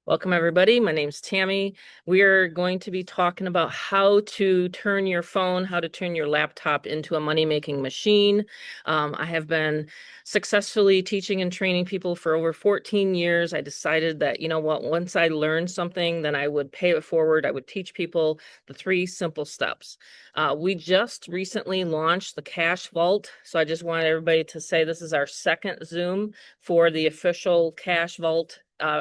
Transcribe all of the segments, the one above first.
Welcome, everybody. My name's Tammy. We are going to be talking about how to turn your phone, how to turn your laptop into a money-making machine. I have been successfully teaching and training people for over 14 years. I decided that, you know what, once I learned something, then I would pay it forward. I would teach people the 3 simple steps. We just recently launched the Cash Vault. So I just wanted everybody to say this is our second Zoom for the official Cash Vault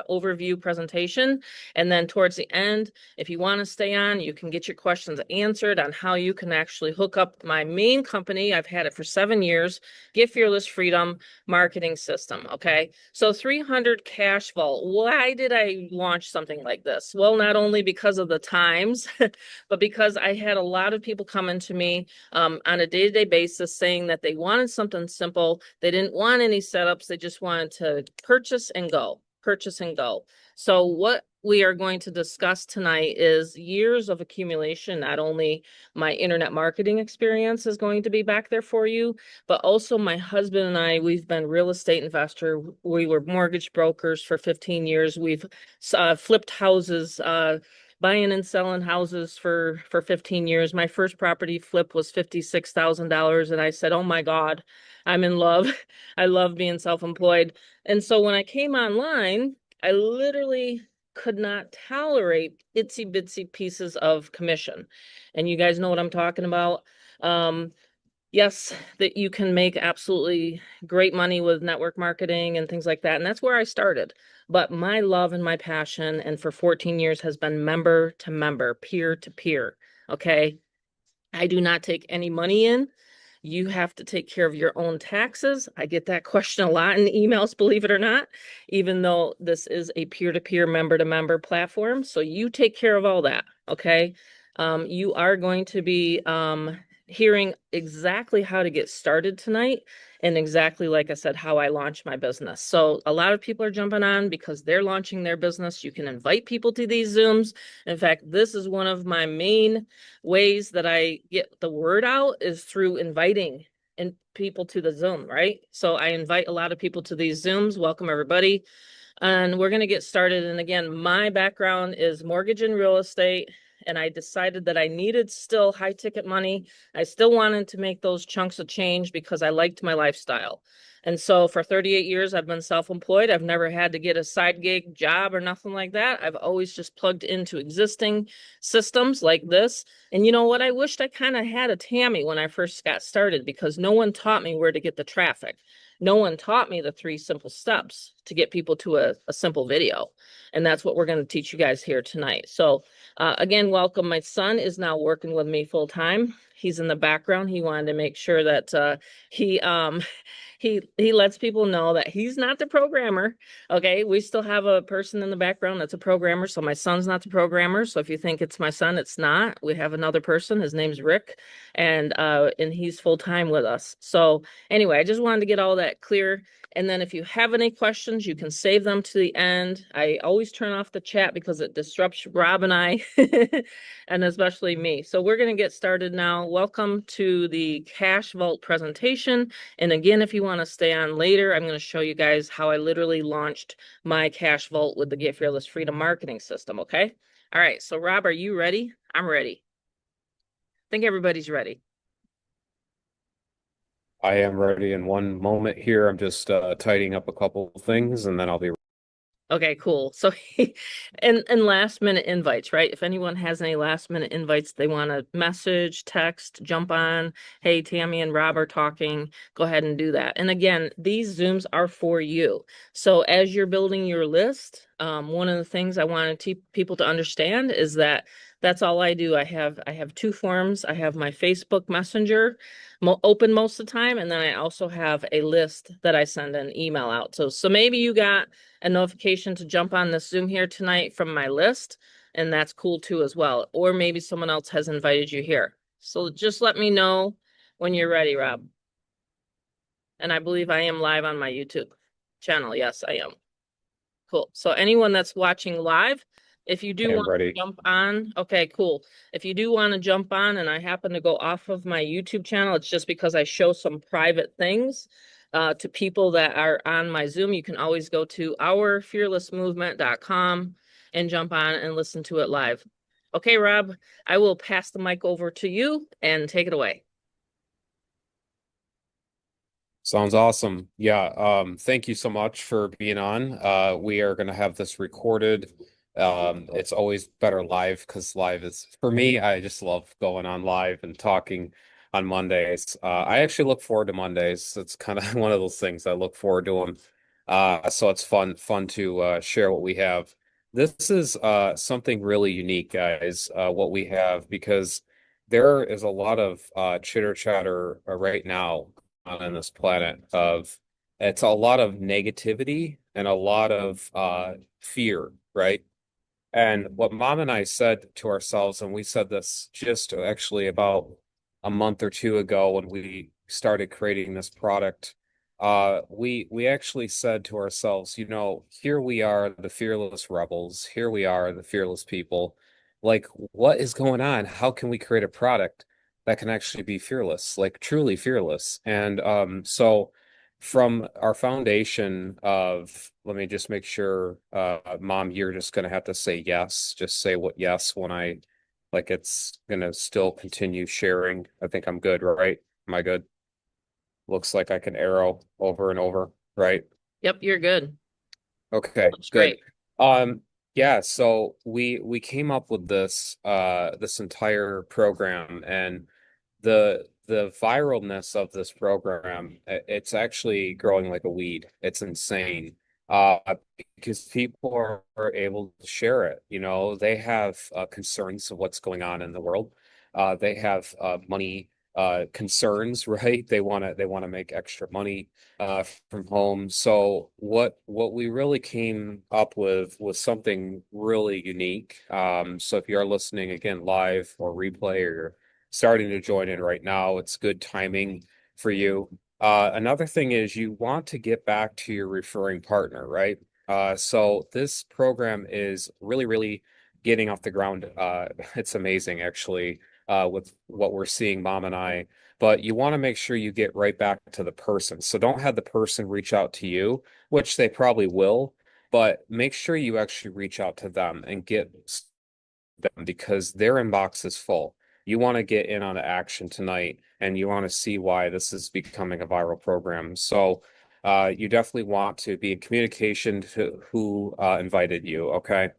overview presentation. And then towards the end, if you want to stay on, you can get your questions answered on how you can actually hook up my main company. I've had it for 7 years, Get Fearless Freedom Marketing System. Okay. So 300 Cash Vault. Why did I launch something like this? Well, not only because of the times, but because I had a lot of people coming to me on a day-to-day basis saying that they wanted something simple. They didn't want any setups. They just wanted to purchase and go. Purchase and go. So what we are going to discuss tonight is years of accumulation. Not only my internet marketing experience is going to be back there for you, but also my husband and I, we've been real estate investor. We were mortgage brokers for 15 years. We've flipped houses, buying and selling houses for 15 years. My first property flip was $56,000. And I said, oh my God, I'm in love. I love being self-employed. And so when I came online, I literally could not tolerate itsy bitsy pieces of commission. And you guys know what I'm talking about. Yes, that you can make absolutely great money with network marketing and things like that. And that's where I started. But my love and my passion, and for 14 years, has been member to member, peer to peer. Okay. I do not take any money in. You have to take care of your own taxes. I get that question a lot in emails, believe it or not, even though this is a peer-to-peer, member-to-member platform. So you take care of all that, okay? You are going to be hearing exactly how to get started tonight and exactly, like I said, how I launched my business. So a lot of people are jumping on because they're launching their business. You can invite people to these Zooms. In fact, this is one of my main ways that I get the word out is through inviting people to the Zoom, right? So I invite a lot of people to these Zooms. Welcome, everybody. And we're going to get started. And again, my background is mortgage and real estate. And I decided that I needed still high ticket money. I still wanted to make those chunks of change because I liked my lifestyle. And so for 38 years, I've been self-employed. I've never had to get a side gig job or nothing like that. I've always just plugged into existing systems like this. And you know what? I wished I kind of had a Tammy when I first got started because no one taught me where to get the traffic. No one taught me the 3 simple steps to get people to a simple video. And that's what we're going to teach you guys here tonight. So again, welcome. My son is now working with me full time. He's in the background. He wanted to make sure that he he lets people know that he's not the programmer. Okay, we still have a person in the background that's a programmer. So my son's not the programmer. So if you think it's my son, it's not. We have another person. His name's Rick, and he's full time with us. So anyway, I just wanted to get all that clear. And then if you have any questions, you can save them to the end. I always turn off the chat because it disrupts Rob and I, and especially me. So we're going to get started now. Welcome to the Cash Vault presentation. And again, if you want to stay on later, I'm going to show you guys how I literally launched my Cash Vault with the Get Fearless Freedom Marketing System, okay? All right, so Rob, are you ready? I'm ready. I think everybody's ready. I am ready in one moment here. I'm just tidying up a couple of things and then I'll be. Okay, cool. So, and last minute invites, right? If anyone has any last minute invites, they want to message, text, jump on. Hey, Tammy and Rob are talking. Go ahead and do that. And again, these Zooms are for you. So as you're building your list, one of the things I want people to understand is that that's all I do. I have 2 forms. I have my Facebook Messenger open most of the time, and then I also have a list that I send an email out. So maybe you got a notification to jump on this Zoom here tonight from my list, and that's cool too as well. Or maybe someone else has invited you here. So just let me know when you're ready, Rob. And I believe I am live on my YouTube channel. Yes, I am. Cool. So anyone that's watching live, if you do I am want to ready. jump on, okay, cool. If you do want to jump on and I happen to go off of my YouTube channel, it's just because I show some private things to people that are on my Zoom. You can always go to ourfearlessmovement.com and jump on and listen to it live. Okay, Rob, I will pass the mic over to you and take it away. Sounds awesome. Yeah, thank you so much for being on. We are going to have this recorded. It's always better live because live is, for me, I just love going on live and talking on Mondays. I actually look forward to Mondays. It's kind of one of those things I look forward to them. So it's fun to share what we have. This is something really unique, guys, what we have, because there is a lot of chitter chatter right now on this planet of it's a lot of negativity and a lot of fear, right? And what mom and I said to ourselves, and we said this just actually about a month or two ago when we started creating this product, we actually said to ourselves, you know, here we are, the fearless rebels, here we are, the fearless people. Like, what is going on? How can we create a product that can actually be fearless, like truly fearless? And so from our foundation of, let me just make sure, mom, you're just gonna have to say yes. Just say what yes when I like it's gonna still continue sharing. I think I'm good, right? Am I good? Looks like I can arrow over and over, right? Yep, you're good. Okay, Looks good. great. Um, yeah, so we came up with this entire program, and the viralness of this program, it's actually growing like a weed. It's insane. Uh, because people are able to share it. You know, they have concerns of what's going on in the world. They have money concerns, right? They want to make extra money from home. So what we really came up with was something really unique. So if you are listening again live or replay, or you're starting to join in right now, it's good timing for you. Another thing is you want to get back to your referring partner, right? So this program is really getting off the ground. It's amazing actually, with what we're seeing, mom and I, but you want to make sure you get right back to the person. So don't have the person reach out to you, which they probably will, but make sure you actually reach out to them and get them because their inbox is full. You want to get in on the action tonight and you want to see why this is becoming a viral program. So you definitely want to be in communication to who invited you, okay?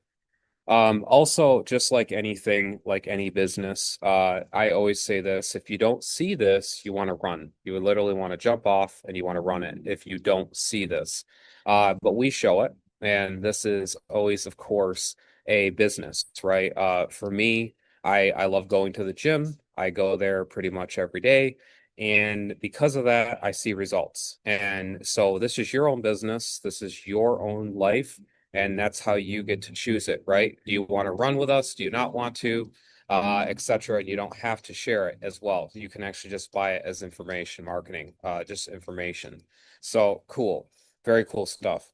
Also, just like anything, like any business, I always say this, if you don't see this, you want to run. You would literally want to jump off and you want to run it if you don't see this. But we show it, and this is always, of course, a business, right? For me, I love going to the gym. I go there pretty much every day. And because of that, I see results. And so this is your own business. This is your own life, and that's how you get to choose it, right? Do you want to run with us? Do you not want to? Etc. And you don't have to share it as well. You can actually just buy it as information marketing, just information. So cool, very cool stuff.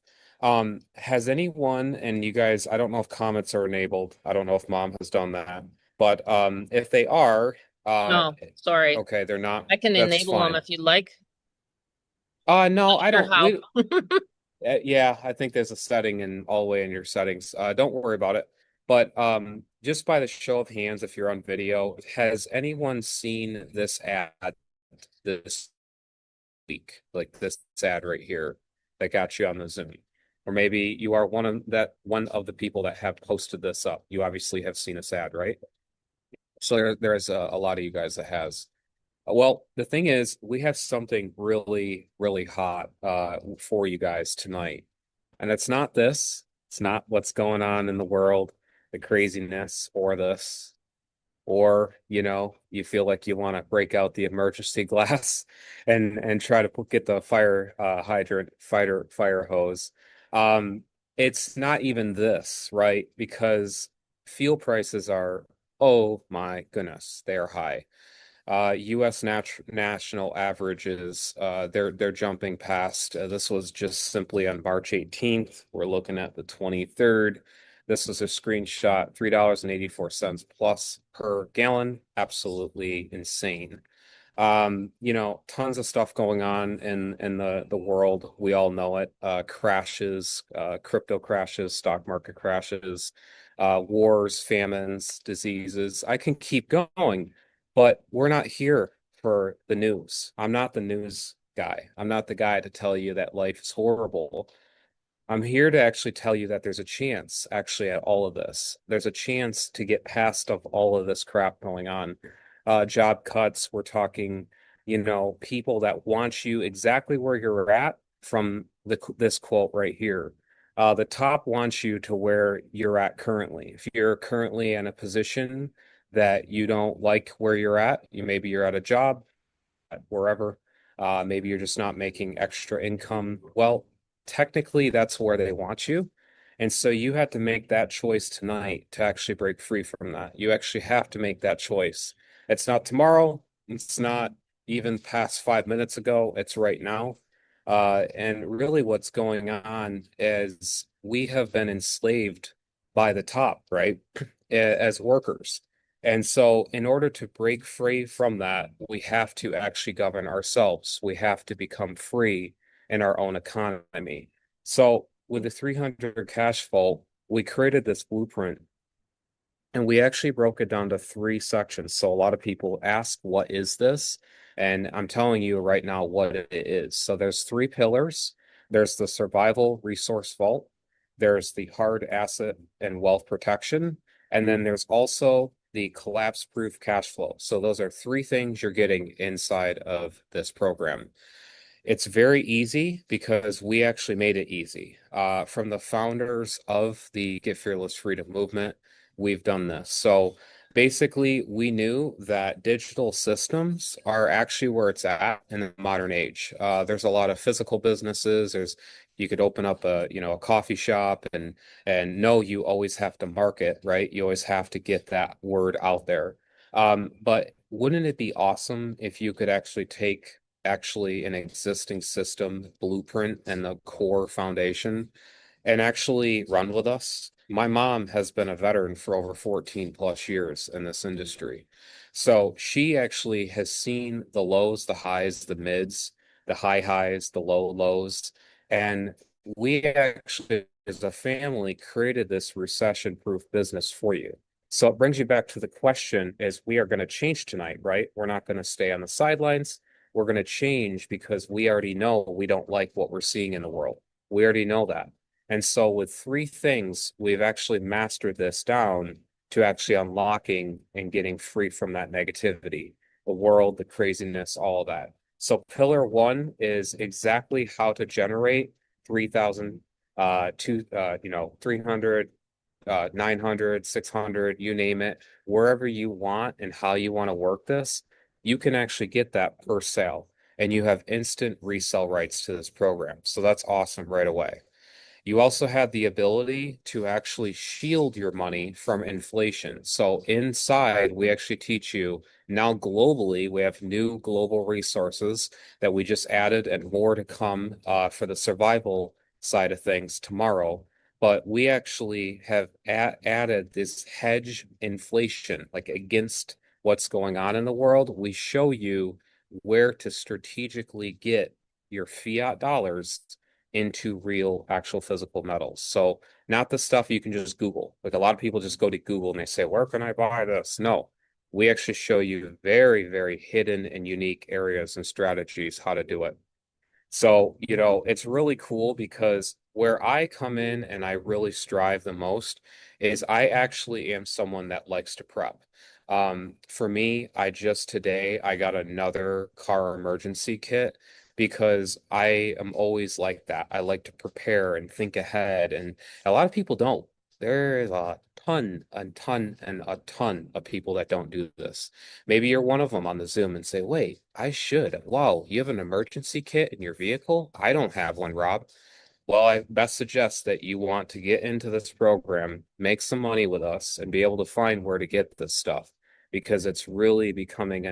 Has anyone, and you guys, I don't know if comments are enabled. I don't know if mom has done that, but if they are, uh, No, sorry. okay, they're not. I can That's enable them fine. if you'd like. No, Not I sure don't. how. We Yeah, I think there's a setting in all the way in your settings. Don't worry about it. But just by the show of hands, if you're on video, has anyone seen this ad this week? Like this ad right here that got you on the Zoom? Or maybe you are one of the people that have posted this up. You obviously have seen this ad, right? So there's a lot of you guys that has. Well, the thing is, we have something really hot for you guys tonight. And it's not this, it's not what's going on in the world, the craziness or this, or you feel like you want to break out the emergency glass and try to get the fire hydrant fire hose. Um, it's not even this, right? Because fuel prices are, oh my goodness, they are high. US national averages, they're jumping past. This was just simply on March 18th. We're looking at the 23rd. This was a screenshot, $3.84 plus per gallon. Absolutely insane. Tons of stuff going on in the world. We all know it. Crashes, crypto crashes, stock market crashes, wars, famines, diseases. I can keep going, but we're not here for the news. I'm not the news guy. I'm not the guy to tell you that life is horrible. I'm here to actually tell you that there's a chance actually at all of this. There's a chance to get past of all of this crap going on. Job cuts, we're talking, people that want you exactly where you're at from this quote right here. The top wants you to where you're at currently. If you're currently in a position that you don't like where you're at, maybe you're at a job wherever. Maybe you're just not making extra income. Well, technically, that's where they want you. And so you have to make that choice tonight to actually break free from that. You actually have to make that choice. It's not tomorrow. It's not even past 5 minutes ago. It's right now. And really, what's going on is we have been enslaved by the top, right? As workers. And so, in order to break free from that, we have to actually govern ourselves. We have to become free in our own economy. So, with the 300 cash flow, we created this blueprint and we actually broke it down to three sections. So, a lot of people ask, what is this? And I'm telling you right now what it is. So, there's three pillars. There's the survival resource vault, there's the hard asset and wealth protection, and then there's also the collapse proof cash flow. So those are three things you're getting inside of this program. It's very easy because we actually made it easy. From the founders of the Get Fearless Freedom movement, we've done this. So basically, we knew that digital systems are actually where it's at in the modern age. There's a lot of physical businesses. You could open up a coffee shop and no, you always have to market, right? You always have to get that word out there. But wouldn't it be awesome if you could actually take actually an existing system blueprint and the core foundation and actually run with us? My mom has been a veteran for over 14 plus years in this industry. So she actually has seen the lows, the highs, the mids, the high highs, the low lows. And we actually, as a family, created this recession-proof business for you. So it brings you back to the question is we are going to change tonight, right? We're not going to stay on the sidelines. We're going to change because we already know we don't like what we're seeing in the world. We already know that. And so with three things, we've actually mastered this down to actually unlocking and getting free from that negativity, the world, the craziness, all of that. So pillar one is exactly how to generate 3,000, 300, 900, 600, you name it, wherever you want and how you want to work this, you can actually get that per sale and you have instant resell rights to this program. So that's awesome right away. You also have the ability to actually shield your money from inflation. So inside, we actually teach you now globally, we have new global resources that we just added and more to come for the survival side of things tomorrow. But we actually have added this hedge inflation, like against what's going on in the world. We show you where to strategically get your fiat dollars into real actual physical metals. So not the stuff you can just Google. Like a lot of people just go to Google and they say, where can I buy this? No, we actually show you very, very hidden and unique areas and strategies how to do it. So, it's really cool because where I come in and I really strive the most is I actually am someone that likes to prep. For me, I got another car emergency kit because I am always like that. I like to prepare and think ahead, and a lot of people don't. There is a ton of people that don't do this. Maybe you're one of them on the Zoom and say, wait, I should. Wow, you have an emergency kit in your vehicle? I don't have one, Rob. Well, I best suggest that you want to get into this program, make some money with us, and be able to find where to get this stuff because it's really becoming a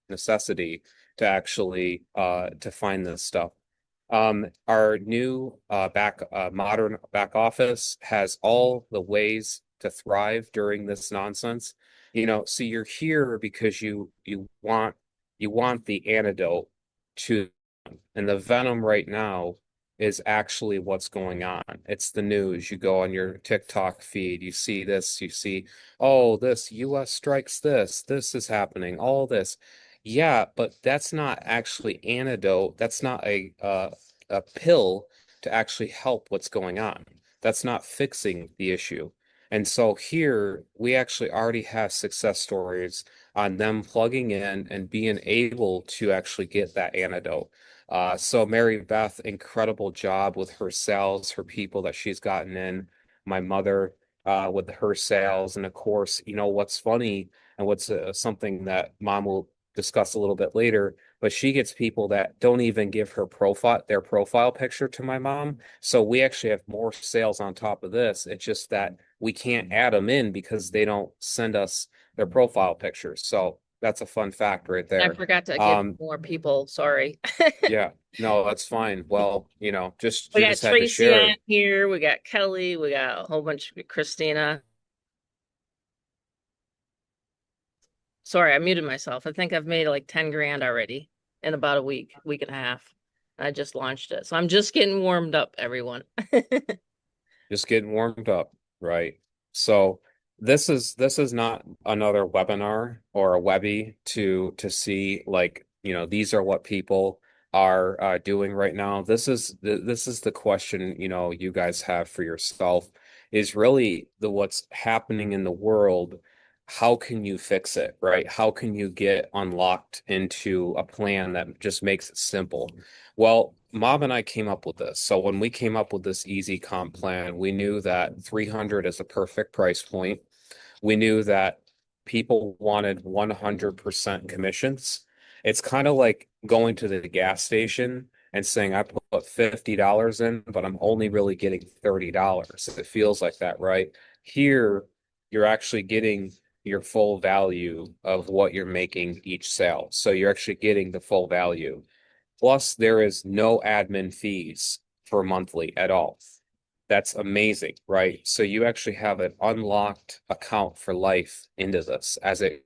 necessity to actually to find this stuff. Our new modern back office has all the ways to thrive during this nonsense. So you're here because you want You want the antidote to them. And the venom right now is actually what's going on. It's the news. You go on your TikTok feed, you see this, you see, oh, this US strikes this is happening, all this. Yeah, but that's not actually antidote. That's not a pill to actually help what's going on. That's not fixing the issue. And so here we actually already have success stories on them plugging in and being able to actually get that antidote. So Mary Beth, incredible job with her sales, her people that she's gotten in. My mother, with her sales, and of course, you know what's funny and what's something that mom will discuss a little bit later. But she gets people that don't even give her their profile picture to my mom. So we actually have more sales on top of this. It's just that we can't add them in because they don't send us their profile pictures. So that's a fun fact right I there. forgot to give Um, more people. Sorry. yeah, no, that's fine. Well, just We you got just had to Tracy share on it. here. We got Kelly. We got a whole bunch of Christina. Sorry, I muted myself. I think I've made like 10 grand already in about a week and a half. I just launched it. So I'm just getting warmed up, everyone. Just getting warmed up, right? So this is not another webinar or a webby to see like, these are what people are doing right now. This is the question, you guys have for yourself is really the what's happening in the world. How can you fix it, right? How can you get unlocked into a plan that just makes it simple? Well, Mob and I came up with this. So when we came up with this easy comp plan, we knew that 300 is a perfect price point. We knew that people wanted 100% commissions. It's kind of like going to the gas station and saying, I put $50 in, but I'm only really getting $30. It feels like that, right? Here, you're actually getting your full value of what you're making each sale. So you're actually getting the full value. Plus, there is no admin fees for monthly at all. That's amazing, right? So you actually have an unlocked account for life into this as it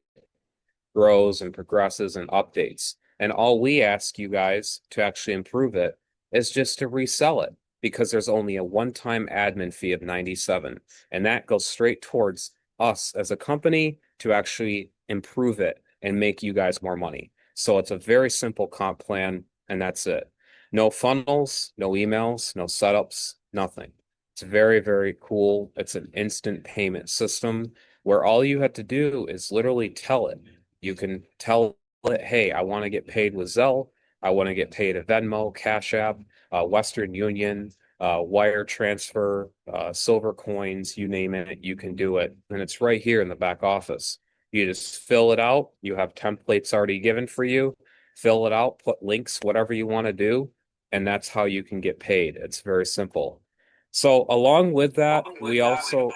grows and progresses and updates. And all we ask you guys to actually improve it is just to resell it because there's only a one-time admin fee of 97, and that goes straight towards us as a company to actually improve it and make you guys more money. So it's a very simple comp plan, and that's it. No funnels, no emails, no setups, nothing. It's very, very cool. It's an instant payment system where all you have to do is literally tell it. You can tell it, hey, I want to get paid with Zelle. I want to get paid at Venmo, Cash App, Western Union, wire transfer, silver coins, you name it, you can do it. And it's right here in the back office. You just fill it out. You have templates already given for you. Fill it out, put links, whatever you want to do. And that's how you can get paid. It's very simple. So along with that, we also,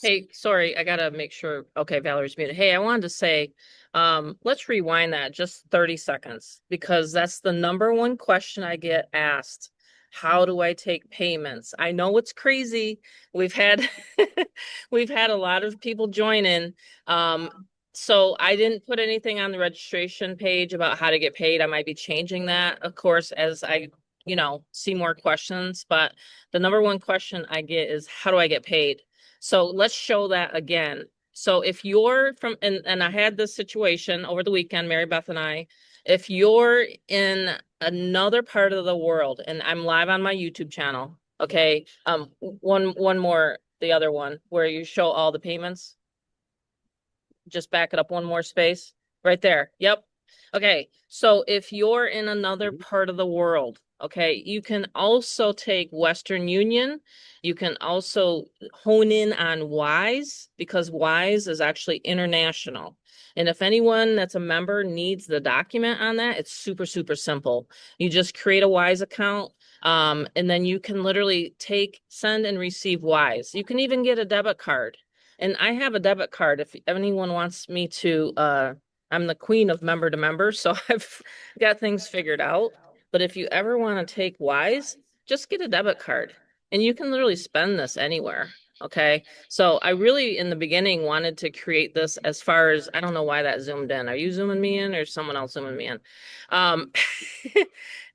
Hey, sorry, I gotta make sure. Okay, Valerie's muted. Hey, I wanted to say, let's rewind that just 30 seconds because that's the number one question I get asked. How do I take payments? I know it's crazy. We've had we've had a lot of people join in. So I didn't put anything on the registration page about how to get paid. I might be changing that, of course, as I, see more questions. But the number one question I get is how do I get paid? So let's show that again. So if you're from, and I had this situation over the weekend, Mary Beth and I, if you're in another part of the world, and I'm live on my YouTube channel, okay, one more, the other one where you show all the payments, just back it up one more space right there. Yep. Okay. So if you're in another part of the world, okay, you can also take Western Union. You can also hone in on Wise because Wise is actually international. And if anyone that's a member needs the document on that, it's super, super simple. You just create a Wise account. And then you can literally send and receive Wise. You can even get a debit card. And I have a debit card if anyone wants me to, I'm the queen of member to member, so I've got things figured out. But if you ever want to take Wise, just get a debit card and you can literally spend this anywhere. Okay. So I really, in the beginning, wanted to create this as far as I don't know why that zoomed in. Are you zooming me in or is someone else zooming me in? Um,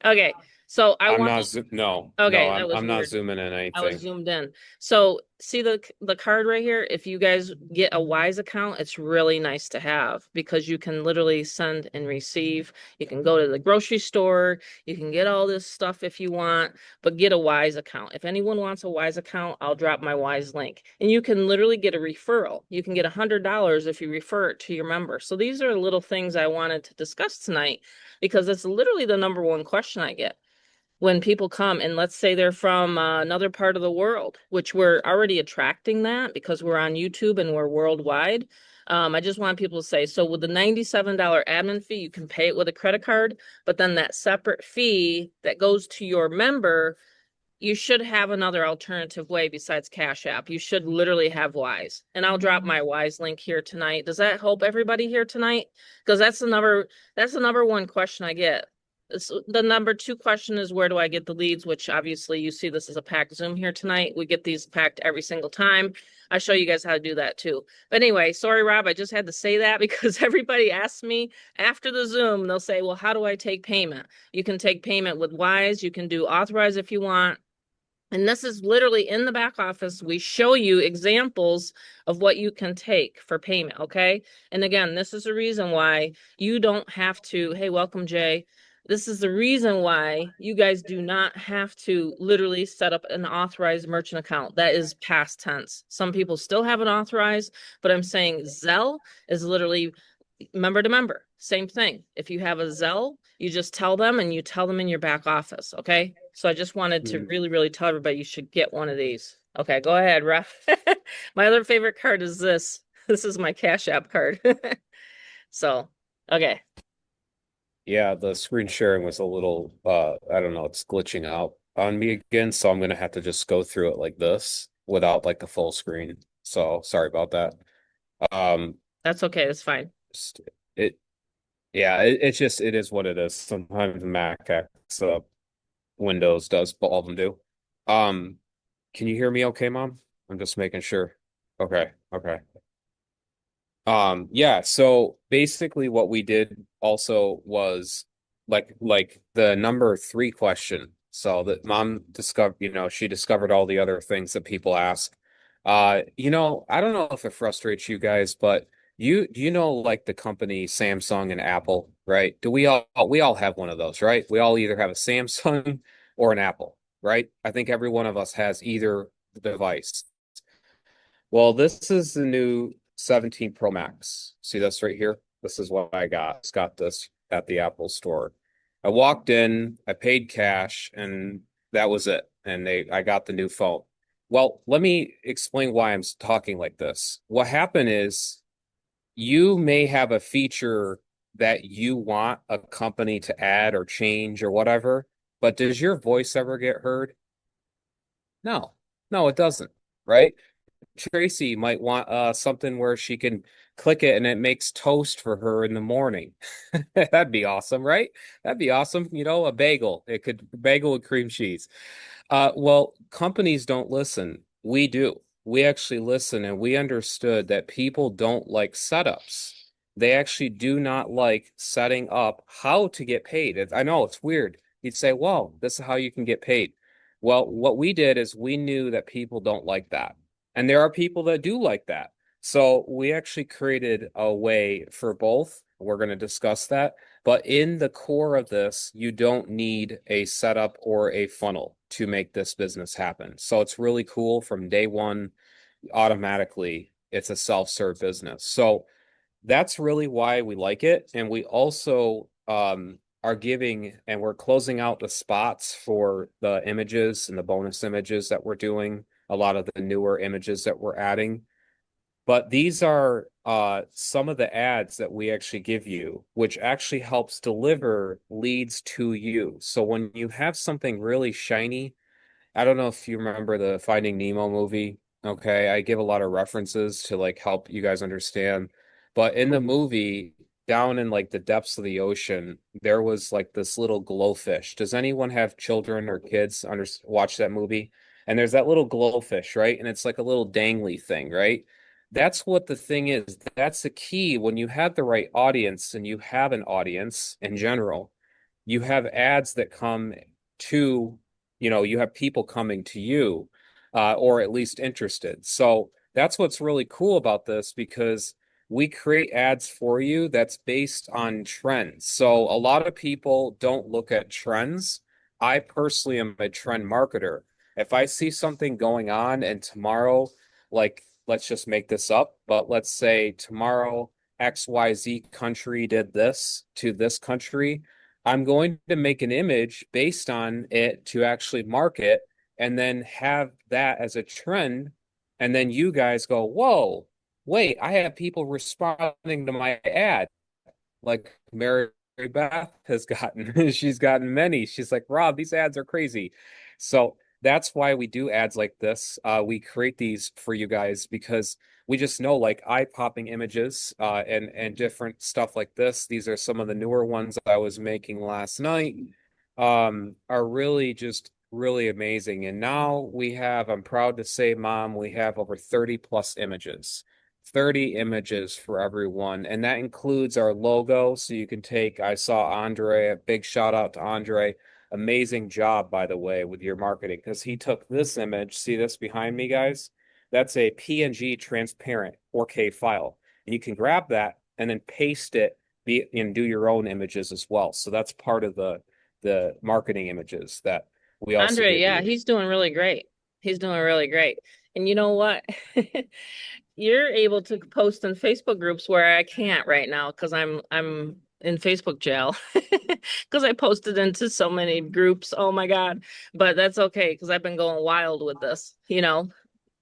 okay. So I I'm wanted, not no, no, okay, that I'm was I'm not weird. zooming in I was anything. zoomed in. So see the card right here? If you guys get a Wise account, it's really nice to have because you can literally send and receive. You can go to the grocery store, you can get all this stuff if you want, but get a Wise account. If anyone wants a Wise account, I'll drop my Wise link. And you can literally get a referral. You can get $100 if you refer it to your member. So these are little things I wanted to discuss tonight because it's literally the number one question I get when people come and let's say they're from another part of the world, which we're already attracting that because we're on YouTube and we're worldwide. I just want people to say, so with the $97 admin fee, you can pay it with a credit card, but then that separate fee that goes to your member, you should have another alternative way besides Cash App. You should literally have Wise. And I'll drop my Wise link here tonight. Does that help everybody here tonight? Because that's the number one question I get. The number two question is where do I get the leads? Which obviously you see this is a packed Zoom here tonight. We get these packed every single time. I show you guys how to do that too. But anyway, sorry, Rob, I just had to say that because everybody asks me after the Zoom, they'll say, well, how do I take payment? You can take payment with Wise. You can do authorize if you want. And this is literally in the back office. We show you examples of what you can take for payment. Okay. And again, this is the reason why you don't have to. Hey, welcome, Jay. This is the reason why you guys do not have to literally set up an authorized merchant account. That is past tense. Some people still have an authorized, but I'm saying Zelle is literally member to member. Same thing. If you have a Zelle, you just tell them and you tell them in your back office. Okay. So I just wanted to Mm. really, really tell everybody you should get one of these. Okay, go ahead, Ref. My other favorite card is this. This is my Cash App card. So, okay. Yeah, the screen sharing was a little I don't know, it's glitching out on me again, so I'm gonna have to just go through it like this without like the full screen. So sorry about that. Um That's okay. That's fine. just- it yeah, it's just it is what it is. Sometimes Mac acts up, Windows does, but all of them do. Um, can you hear me okay, Mom? I'm just making sure. Okay, okay. Yeah, so basically what we did also was like the number three question. So that mom discovered, she discovered all the other things that people ask. I don't know if it frustrates you guys, but you know like the company Samsung and Apple, right? Do we all have one of those, right? We all either have a Samsung or an Apple, right? I think every one of us has either device. Well, this is the new 17 Pro Max. See this right here? This is what I got. It's got this at the Apple store. I walked in, I paid cash, and that was it. And I got the new phone. Well, let me explain why I'm talking like this. What happened is you may have a feature that you want a company to add or change or whatever, but does your voice ever get heard? No, no, it doesn't, right? Tracy might want something where she can click it and it makes toast for her in the morning. That'd be awesome, right? That'd be awesome. A bagel. It could bagel with cream cheese. Well, companies don't listen. We do. We actually listen and we understood that people don't like setups. They actually do not like setting up how to get paid. I know it's weird. You'd say, well, this is how you can get paid. Well, what we did is we knew that people don't like that. And there are people that do like that. So we actually created a way for both. We're going to discuss that. But in the core of this, you don't need a setup or a funnel to make this business happen. So it's really cool from day one, automatically, it's a self-serve business. So that's really why we like it. And we also are giving and we're closing out the spots for the images and the bonus images that we're doing, a lot of the newer images that we're adding. But these are some of the ads that we actually give you, which actually helps deliver leads to you. So when you have something really shiny, I don't know if you remember the Finding Nemo movie. Okay, I give a lot of references to like help you guys understand. But in the movie, down in like the depths of the ocean, there was like this little glowfish. Does anyone have children or kids watch that movie? and there's that little glowfish, right? And it's like a little dangly thing, right? That's what the thing is. That's the key. When you have the right audience and you have an audience in general, you have ads that come to, you have people coming to you, or at least interested. So that's what's really cool about this because we create ads for you that's based on trends. So a lot of people don't look at trends. I personally am a trend marketer. If I see something going on and tomorrow, like, let's just make this up, but let's say tomorrow XYZ country did this to this country, I'm going to make an image based on it to actually market and then have that as a trend. And then you guys go, whoa, wait, I have people responding to my ad like Marybeth has gotten. She's gotten many. She's like, Rob, these ads are crazy. So that's why we do ads like this. We create these for you guys because we just know like eye-popping images and different stuff like this. These are some of the newer ones I was making last night. Are really just really amazing. And now we have, I'm proud to say, Mom, we have over 30 plus images. 30 images for everyone. And that includes our logo. So you can take, I saw Andre, a big shout out to Andre. Amazing job, by the way, with your marketing, because he took this image. See this behind me, guys? That's a PNG transparent 4K file. And you can grab that and then paste it and do your own images as well. So that's part of the marketing images that we also Andre, give yeah, you. he's doing really great. He's doing really great. And you know what? You're able to post in Facebook groups where I can't right now because I'm in Facebook jail because I posted into so many groups. Oh my God. But that's okay because I've been going wild with this, you know.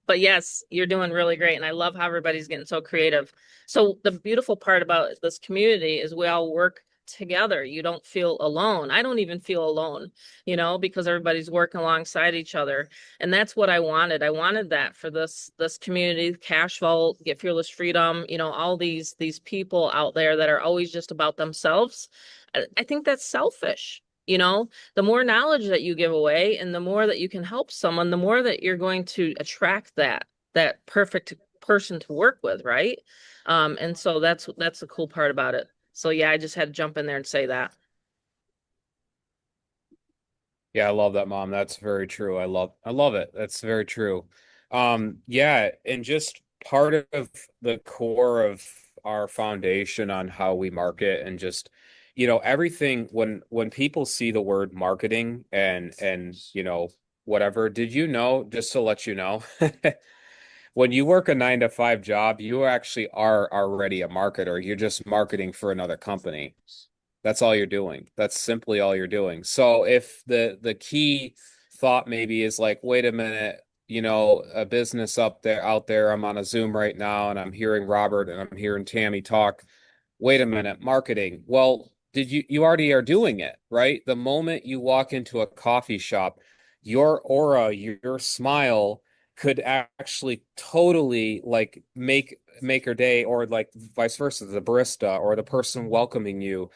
But yes, you're doing really great. And I love how everybody's getting so creative. So the beautiful part about this community is we all work together. You don't feel alone. I don't even feel alone, you know, because everybody's working alongside each other. And that's what I wanted. I wanted that for this community, Cash Vault, Get Fearless Freedom, you know, all these people out there that are always just about themselves. I think that's selfish. You know, the more knowledge that you give away and the more that you can help someone, the more that you're going to attract that perfect person to work with, right? And so that's the cool part about it. So yeah, I just had to jump in there and say that. Yeah, I love that, Mom. That's very true. I love it. That's very true. Yeah, and just part of the core of our foundation on how we market and just, everything when people see the word marketing and whatever, did you know, just to let you know, when you work a 9 to 5 job, you actually are already a marketer. You're just marketing for another company. That's all you're doing. That's simply all you're doing. So if the key thought maybe is like, wait a minute, a business out there, I'm on a Zoom right now and I'm hearing Robert and I'm hearing Tammy talk. Wait a minute, marketing. Well, did you already are doing it, right? The moment you walk into a coffee shop, your aura, your smile could actually totally like make her day, or like vice versa, the barista or the person welcoming you.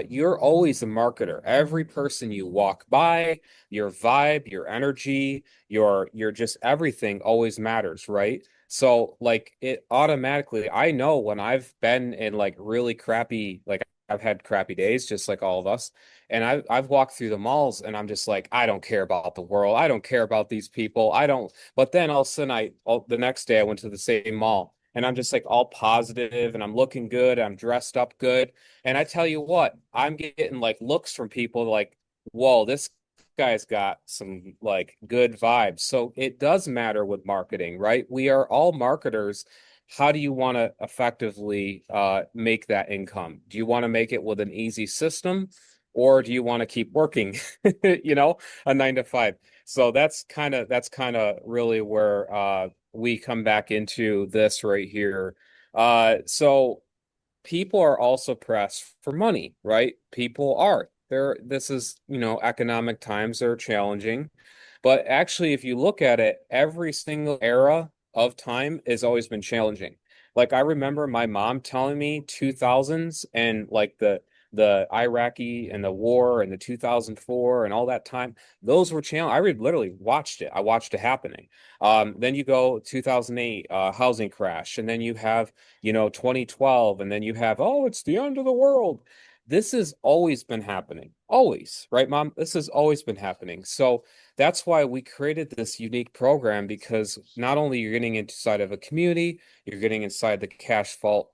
You're always a marketer. Every person you walk by, your vibe, your energy, your just everything always matters, right? So like it automatically, I know when I've been in like really crappy, like I've had crappy days, just like all of us. And I've walked through the malls and I'm just like, I don't care about the world. I don't care about these people. I don't. But then all of a sudden, the next day I went to the same mall and I'm just like all positive and I'm looking good. I'm dressed up good. And I tell you what, I'm getting like looks from people like, whoa, this guy's got some like good vibes. So it does matter with marketing, right? We are all marketers. How do you want to effectively make that income? Do you want to make it with an easy system, or do you want to keep working, you know, a 9 to 5? So that's kind of really where we come back into this right here. So people are also pressed for money, right? People are. This is, economic times are challenging. But actually, if you look at it, every single era of time has always been challenging. Like I remember my mom telling me 2000s and like the Iraqi and the war and the 2004 and all that time. Those were challenge. Literally watched it. I watched it happening. Then you go 2008 housing crash, and then you have 2012, and then you have, oh, it's the end of the world. This has always been happening. Always, right, Mom? This has always been happening. So that's why we created this unique program, because not only you're getting inside of a community, you're getting inside the cash vault,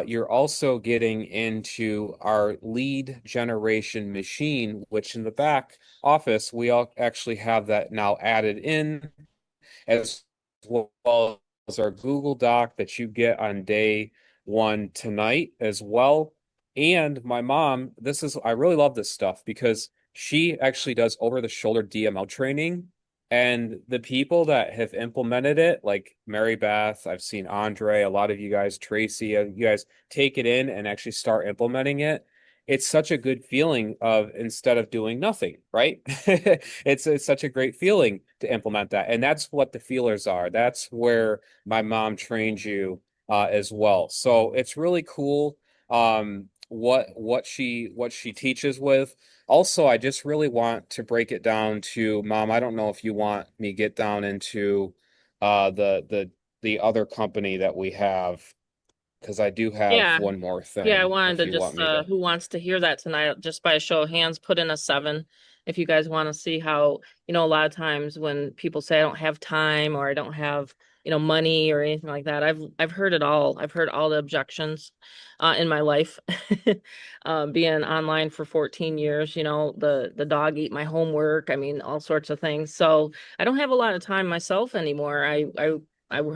you're also getting into our lead generation machine, which in the back office, we all actually have that now added in, as well as our Google Doc that you get on day one tonight as well. And my mom, I really love this stuff because she actually does over the shoulder DML training. And the people that have implemented it, like Marybeth, I've seen Andre, a lot of you guys, Tracy, you guys take it in and actually start implementing it. It's such a good feeling of, instead of doing nothing, right? It's such a great feeling to implement that. And that's what the feelers are. That's where my mom trained you as well. So it's really cool what she teaches with. Also, I just really want to break it down to Mom. I don't know if you want me get down into the other company that we have, because I do have Yeah. one more Yeah, I thing wanted if to you want just me to. who wants to hear that tonight, just by a show of hands, put in a seven if you guys want to see how, a lot of times when people say I don't have time or I don't have, money or anything like that, I've heard it all. I've heard all the objections in my life. Being online for 14 years, the dog ate my homework. I mean, all sorts of things. So I don't have a lot of time myself anymore. I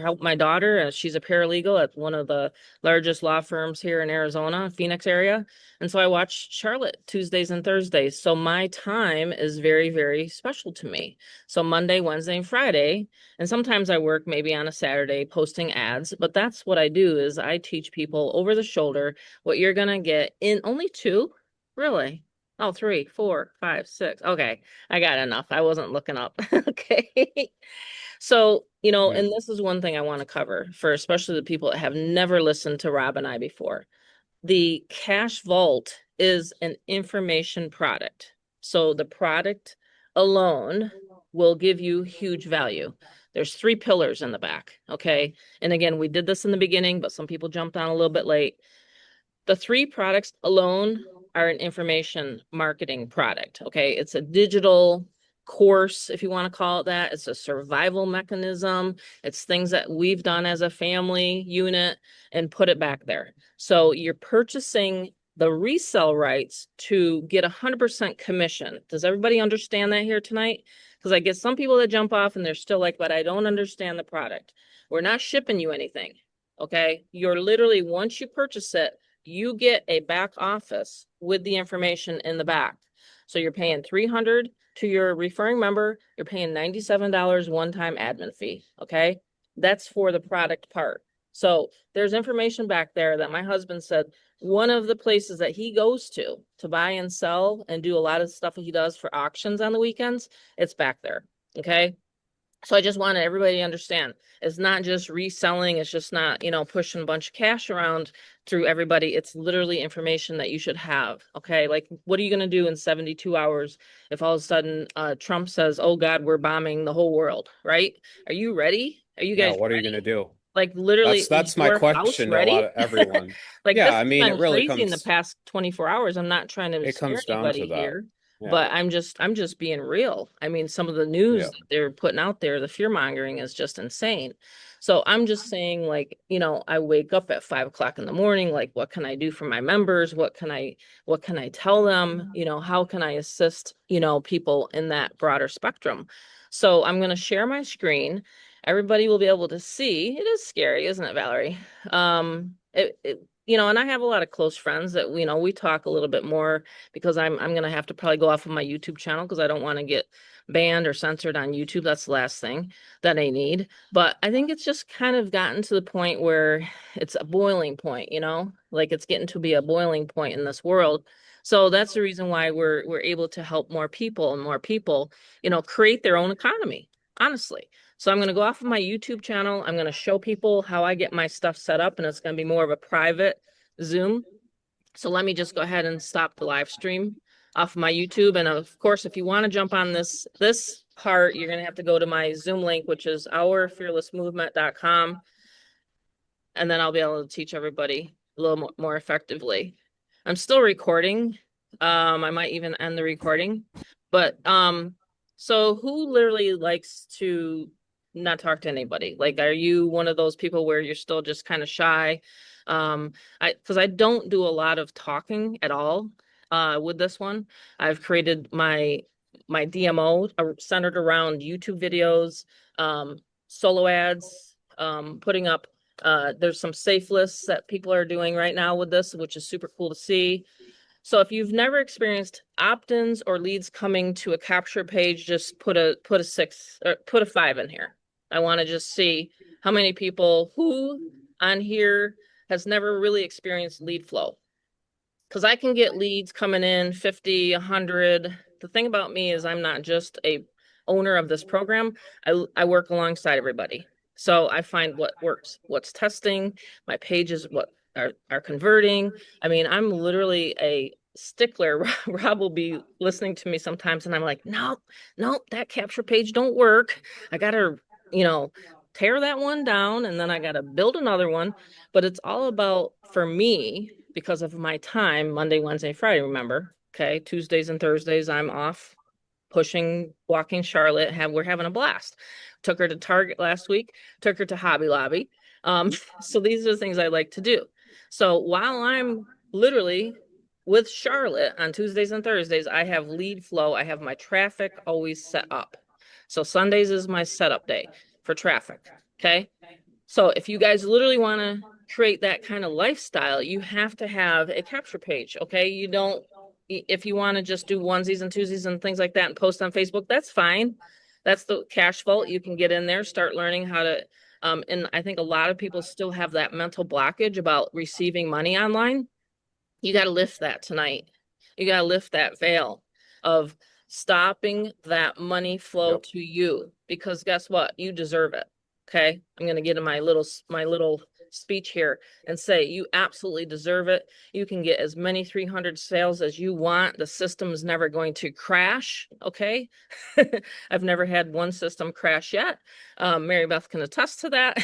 help my daughter. She's a paralegal at one of the largest law firms here in Arizona, Phoenix area. And so I watch Charlotte Tuesdays and Thursdays. So my time is very, very special to me. So Monday, Wednesday, and Friday, and sometimes I work maybe on a Saturday posting ads, but that's what I do is I teach people over the shoulder what you're gonna get in only two, really. Oh, three, four, five, six. Okay, I got enough. I wasn't looking up. Okay. So, Yeah. and this is one thing I want to cover for especially the people that have never listened to Rob and I before. The cash vault is an information product. So the product alone will give you huge value. There's three pillars in the back. Okay. And again, we did this in the beginning, but some people jumped on a little bit late. The three products alone are an information marketing product. Okay. It's a digital course, if you want to call it that. It's a survival mechanism. It's things that we've done as a family unit and put it back there. So you're purchasing the resale rights to get 100% commission. Does everybody understand that here tonight? Because I get some people that jump off and they're still like, but I don't understand the product. We're not shipping you anything. Okay. You're literally, once you purchase it, you get a back office with the information in the back. So you're paying 300 to your referring member, you're paying $97 one-time admin fee, okay? That's for the product part. So there's information back there that my husband said one of the places that he goes to buy and sell and do a lot of stuff he does for auctions on the weekends, it's back there, okay? So I just wanted everybody to understand it's not just reselling. It's just not, pushing a bunch of cash around through everybody. It's literally information that you should have. Okay. Like, what are you going to do in 72 hours if all of a sudden Trump says, oh God, we're bombing the whole world, right? Are you ready? Are you Yeah, guys what are you gonna ready? do? Like, literally, That's is my your house question to a lot ready? of everyone. Like, Yeah, this I has mean, it been really crazy in the comes past 24 hours. I'm not trying to it scare comes down to anybody that. here, Yeah. but I'm just being real. I mean, some of the Yeah. news that they're putting out there, the fear mongering is just insane. So I'm just saying, like, I wake up at 5 o'clock in the morning. Like, what can I do for my members? What can I tell them? How can I assist, people in that broader spectrum? So I'm going to share my screen. Everybody will be able to see. It is scary, isn't it, Valerie? And I have a lot of close friends that we talk a little bit more because I'm gonna have to probably go off of my YouTube channel because I don't want to get banned or censored on YouTube. That's the last thing that I need. But I think it's just kind of gotten to the point where it's a boiling point, like it's getting to be a boiling point in this world. So that's the reason why we're able to help more people and more people, create their own economy, honestly. So I'm going to go off of my YouTube channel. I'm going to show people how I get my stuff set up, and it's going to be more of a private Zoom. So let me just go ahead and stop the live stream off my YouTube. And of course, if you want to jump on this part, you're going to have to go to my Zoom link, which is ourfearlessmovement.com. And then I'll be able to teach everybody a little more effectively. I'm still recording. I might even end the recording. But so who literally likes to not talk to anybody? Like, are you one of those people where you're still just kind of shy? Because I don't do a lot of talking at all with this one. I've created my DMO centered around YouTube videos, solo ads, putting up there's some safe lists that people are doing right now with this, which is super cool to see. So if you've never experienced opt-ins or leads coming to a capture page, just put a 6 or put a 5 in here. I want to just see how many people who on here has never really experienced lead flow. Because I can get leads coming in 50, 100. The thing about me is I'm not just a owner of this program. I work alongside everybody. So I find what works, what's testing, my pages, what are converting. I mean, I'm literally a stickler. Rob will be listening to me sometimes and I'm like, no, no, that capture page don't work. I gotta, you know, tear that one down and then I gotta build another one. But it's all about, for me, because of my time, Monday, Wednesday, Friday, remember? Okay, Tuesdays and Thursdays, I'm off pushing, walking Charlotte. We're having a blast. Took her to Target last week, took her to Hobby Lobby. So these are the things I like to do. So while I'm literally with Charlotte on Tuesdays and Thursdays, I have lead flow. I have my traffic always set up. So Sundays is my setup day for traffic. Okay. So if you guys literally want to create that kind of lifestyle, you have to have a capture page. Okay. You don't, if you want to just do onesies and twosies and things like that and post on Facebook, that's fine. That's the cash vault. You can get in there, start learning how to, and I think a lot of people still have that mental blockage about receiving money online. You got to lift that tonight. You got to lift that veil of stopping that money flow Yep. to you, because guess what? You deserve it. Okay. I'm going to get in my little speech here and say you absolutely deserve it. You can get as many 300 sales as you want. The system is never going to crash. Okay. I've never had one system crash yet. Marybeth can attest to that.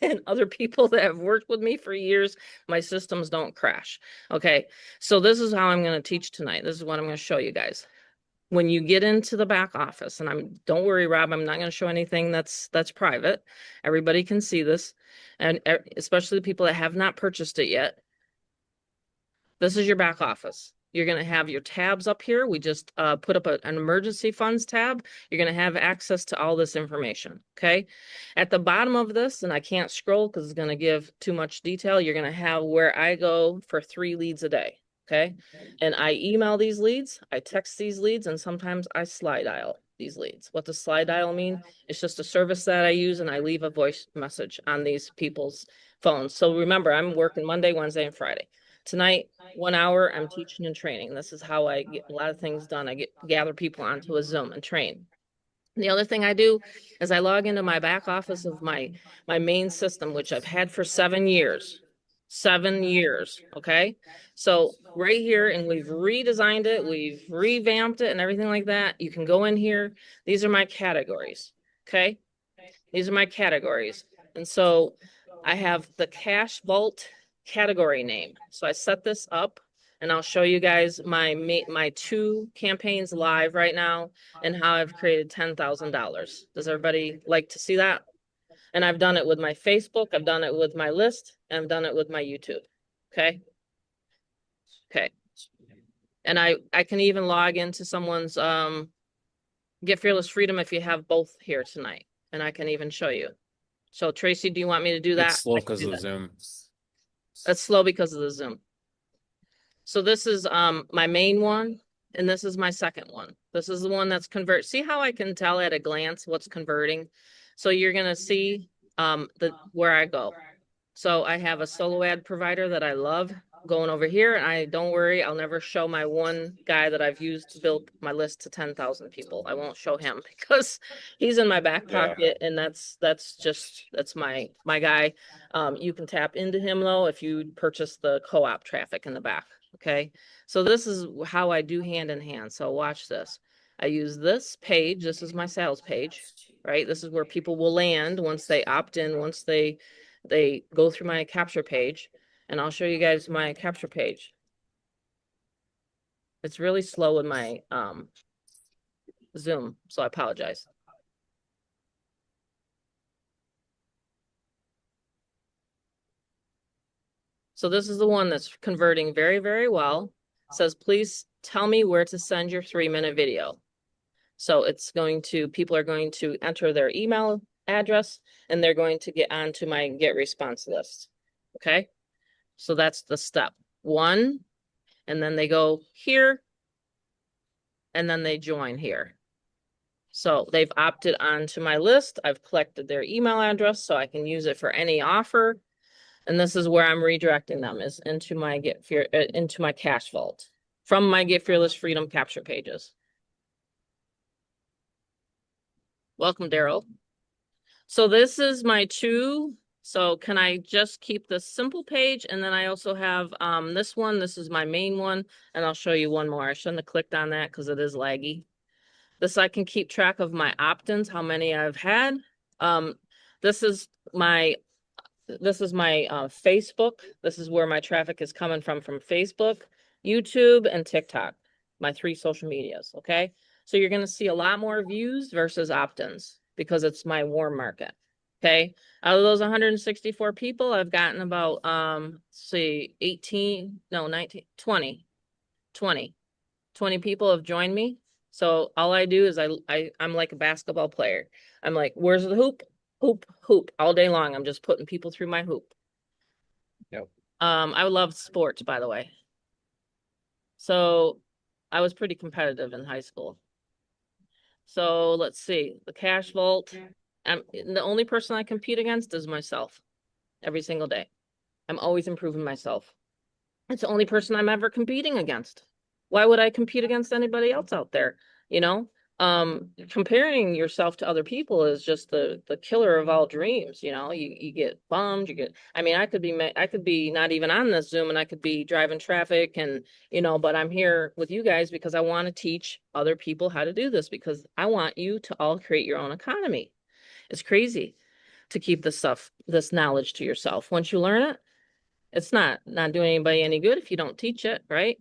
And other people that have worked with me for years, my systems don't crash. Okay. So this is how I'm going to teach tonight. This is what I'm going to show you guys. When you get into the back office, and don't worry, Rob, I'm not going to show anything that's private. Everybody can see this, and especially the people that have not purchased it yet. This is your back office. You're going to have your tabs up here. We just put up an emergency funds tab. You're going to have access to all this information. Okay. At the bottom of this, and I can't scroll because it's going to give too much detail, you're going to have where I go for 3 leads a day. Okay. And I email these leads, I text these leads, and sometimes I slide dial these leads. What does slide dial mean? It's just a service that I use and I leave a voice message on these people's phones. So remember, I'm working Monday, Wednesday, and Friday. Tonight, 1 hour, I'm teaching and training. This is how I get a lot of things done. I gather people onto a Zoom and train. The other thing I do is I log into my back office of my main system, which I've had for 7 years. 7 years. Okay. So right here, and we've redesigned it, we've revamped it and everything like that. You can go in here. These are my categories. Okay. These are my categories. And so I have the cash vault category name. So I set this up and I'll show you guys my 2 campaigns live right now and how I've created $10,000. Does everybody like to see that? And I've done it with my Facebook, I've done it with my list, and I've done it with my YouTube. Okay. Okay. And I can even log into someone's Get Fearless Freedom if you have both here tonight. And I can even show you. So Tracy, do you want me to do It's that? slow I can because do of that. Zoom. That's slow because of the Zoom. So this is my main one, and this is my second one. This is the one that's convert. See how I can tell at a glance what's converting? So you're gonna see where I go. So I have a solo ad provider that I love going over here, and I don't worry, I'll never show my one guy that I've used to build my list to 10,000 people. I won't show him because he's in my back Yeah. pocket, and that's my guy. You can tap into him though if you purchase the co-op traffic in the back. Okay. So this is how I do hand in hand. So watch this. I use this page. This is my sales page, right? This is where people will land once they opt in, once they go through my capture page. And I'll show you guys my capture page. It's really slow in my Zoom, so I apologize. So this is the one that's converting very, very well. It says, please tell me where to send your 3-minute video. So it's going to, people are going to enter their email address and they're going to get onto my get response list. Okay. So that's the step one. And then they go here and then they join here. So they've opted onto my list. I've collected their email address so I can use it for any offer. And this is where I'm redirecting them is into my into my cash vault from my Get Fearless Freedom capture pages. Welcome, Daryl. So this is my two. So can I just keep this simple page? And then I also have this one. This is my main one. And I'll show you one more. I shouldn't have clicked on that because it is laggy. This I can keep track of my opt-ins, how many I've had. Um, this is my Facebook. This is where my traffic is coming from Facebook, YouTube, and TikTok, my 3 social medias. Okay. So you're going to see a lot more views versus opt-ins because it's my warm market. Okay. Out of those 164 people, I've gotten about, see, 18, no, 19, 20 people have joined me. So all I do is I'm like a basketball player. I'm like, where's the hoop? Hoop, hoop all day long. I'm just putting people through my hoop. Yep. I love sports, by the way. So I was pretty competitive in high school. So let's see, the cash vault. The only person I compete against is myself every single day. I'm always improving myself. It's the only person I'm ever competing against. Why would I compete against anybody else out there? You know, comparing yourself to other people is just the killer of all dreams. You know, you get bummed, you get, I mean, I could be not even on this Zoom and I could be driving traffic and, you know, but I'm here with you guys because I want to teach other people how to do this because I want you to all create your own economy. It's crazy to keep this stuff, this knowledge to yourself. Once you learn it, it's not doing anybody any good if you don't teach it, right?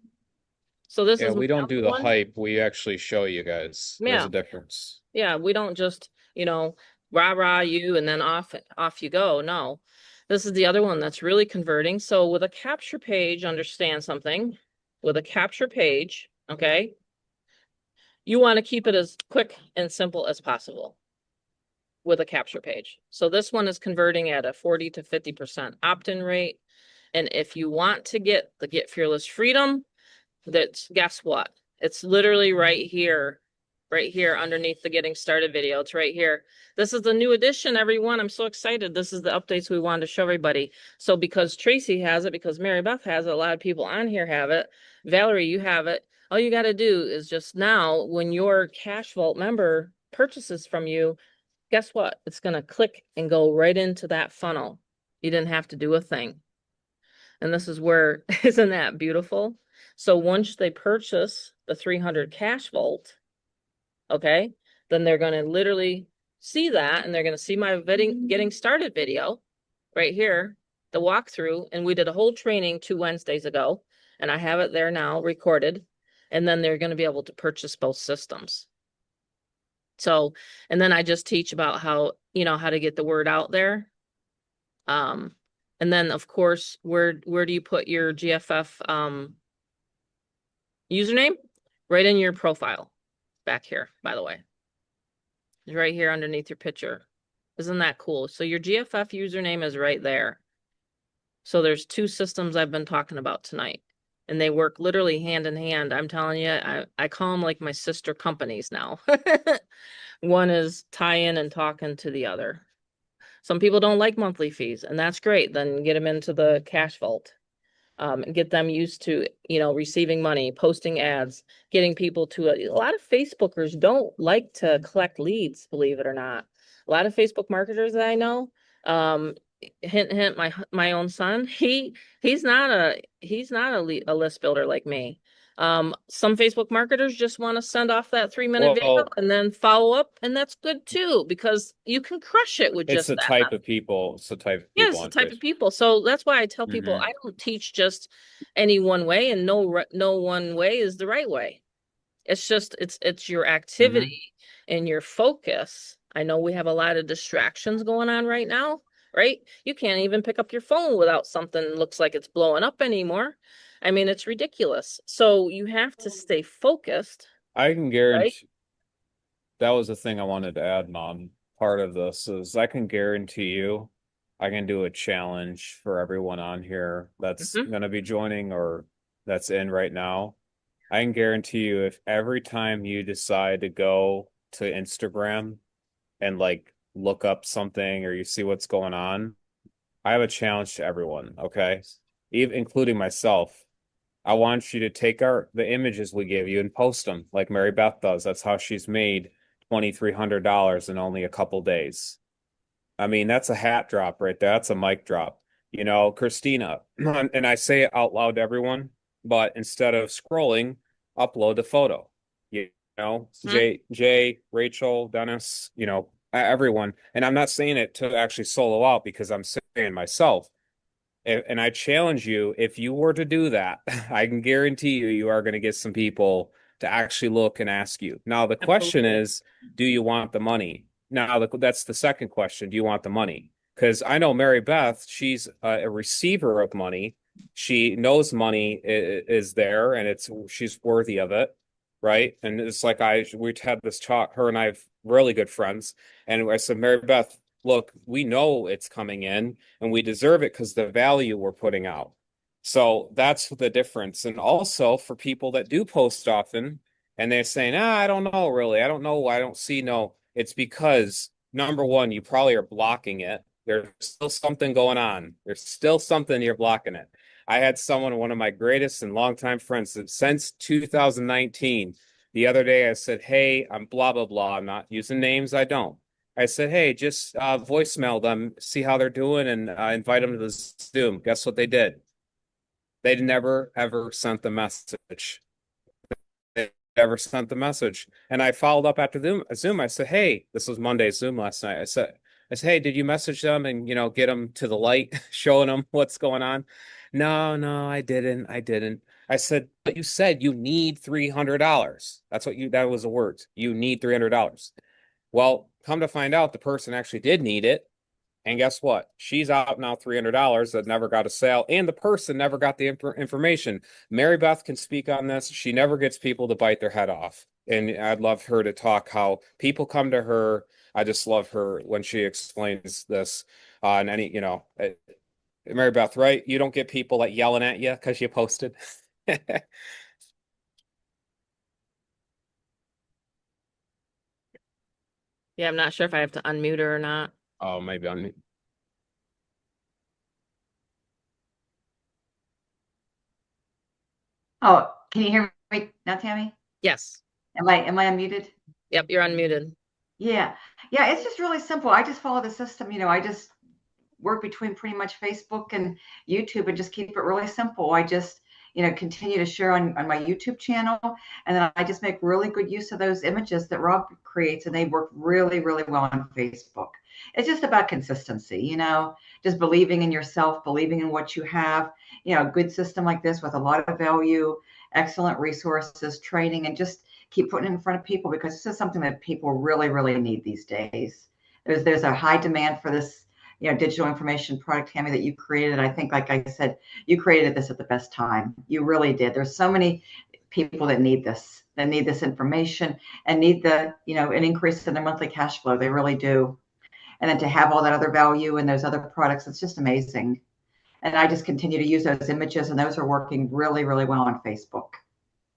So this Yeah, is my we don't other do the one. hype. We actually show you guys. There's Yeah, a difference. yeah. We don't just, you know, rah rah you and then off you go. No. This is the other one that's really converting. So with a capture page, understand something. With a capture page, okay, you want to keep it as quick and simple as possible with a capture page. So this one is converting at a 40 to 50% opt-in rate. And if you want to get the Get Fearless Freedom, that's, guess what? It's literally right here underneath the getting started video. It's right here. This is the new edition, everyone. I'm so excited. This is the updates we wanted to show everybody. So because Tracy has it, because Marybeth has it, a lot of people on here have it. Valerie, you have it. All you got to do is just now, when your Cash Vault member purchases from you, guess what? It's going to click and go right into that funnel. You didn't have to do a thing. And this is where, isn't that beautiful? So once they purchase the 300 cash vault, okay, then they're going to literally see that and they're going to see my getting started video right here, the walkthrough. And we did a whole training 2 Wednesdays ago, and I have it there now recorded. And then they're going to be able to purchase both systems. So, and then I just teach about how, you know, how to get the word out there. And then of course, where do you put your GFF username? Right in your profile back here, by the way. It's right here underneath your picture. Isn't that cool? So your GFF username is right there. So there's 2 systems I've been talking about tonight, and they work literally hand in hand. I'm telling you, I call them like my sister companies now. One is tie-in and talking to the other. Some people don't like monthly fees, and that's great. Then get them into the cash vault. And get them used to, you know, receiving money, posting ads, getting people to a lot of Facebookers don't like to collect leads, believe it or not. A lot of Facebook marketers that I know, hint, hint, my own son, he's not a list builder like me. Some Facebook marketers just want to send off that 3 minute video Well, and then follow up, and that's good too, because you can crush it with it's just the that type method. of people, it's the type of Yeah, people it's the on type of Facebook. people. So that's why I tell people Hmm I don't teach just any one way, and no one way is the right way. It's just it's your hmm activity and your focus. I know we have a lot of distractions going on right now, right? You can't even pick up your phone without something looks like it's blowing up anymore. I mean, it's ridiculous. So you have to stay focused, I can right? guarantee that was the thing I wanted to add, Mom. Part of this is I can guarantee you I can do a challenge for everyone on here that's Hmm. going to be joining or that's in right now. I can guarantee you if every time you decide to go to Instagram and like look up something or you see what's going on, I have a challenge to everyone, okay? Even including myself. I want you to take the images we give you and post them like Mary Beth does. That's how she's made $2,300 in only a couple days. I mean, that's a hat drop right there. That's a mic drop. You know, Christina, and I say it out loud to everyone, but instead of scrolling, upload the photo. You know, Hmm. Rachel, Dennis, everyone. And I'm not saying it to actually solo out because I'm saying myself. And I challenge you, if you were to do that, I can guarantee you, you are going to get some people to actually look and ask you. Now, the question Absolutely. is, do you want the money? Now, that's the second question. Do you want the money? Because I know Mary Beth, she's a receiver of money. She knows money is there and she's worthy of it, right? And it's like we've had this talk, her and I have really good friends. And I said, Mary Beth, look, we know it's coming in and we deserve it because the value we're putting out. So that's the difference. And also for people that do post often and they're saying, I don't know really. I don't know. I don't see. No, it's because number one, you probably are blocking it. There's still something going on. There's still something you're blocking it. I had someone, one of my greatest and longtime friends, that since 2019, the other day I said, hey, I'm blah, blah, blah. I'm not using names. I don't. I said, hey, just voicemail them, see how they're doing, and invite them to the Zoom. Guess what they did? They never, ever sent the message. They never sent the message. And I followed up after Zoom. I said, hey, this was Monday's Zoom last night. I said, hey, did you message them and, get them to the light, showing them what's going on? No, no, I didn't. I didn't. I said, but you said you need $300. That was the words. You need $300. Well, come to find out, the person actually did need it. And guess what? She's out now $300 that never got a sale, and the person never got the information. Mary Beth can speak on this. She never gets people to bite their head off. And I'd love her to talk how people come to her. I just love her when she explains this on any, Mary Beth, right? You don't get people like yelling at you because you posted. Yeah, I'm not sure if I have to unmute her or not. Oh, maybe on. Oh, can you hear me now, Tammy? Yes. Am I unmuted? Yep, you're unmuted. Yeah. Yeah, it's just really simple. I just follow the system. I just work between pretty much Facebook and YouTube and just keep it really simple. I just, continue to share on my YouTube channel. And then I just make really good use of those images that Rob creates, and they work really, really well on Facebook. It's just about consistency, just believing in yourself, believing in what you have, a good system like this with a lot of value, excellent resources, training, and just keep putting it in front of people because this is something that people really, really need these days. There's a high demand for this, digital information product, Tammy, that you created. I think, like I said, you created this at the best time. You really did. There's so many people that need this information and need an increase in their monthly cash flow. They really do. And then to have all that other value and those other products, it's just amazing. And I just continue to use those images, and those are working really, really well on Facebook.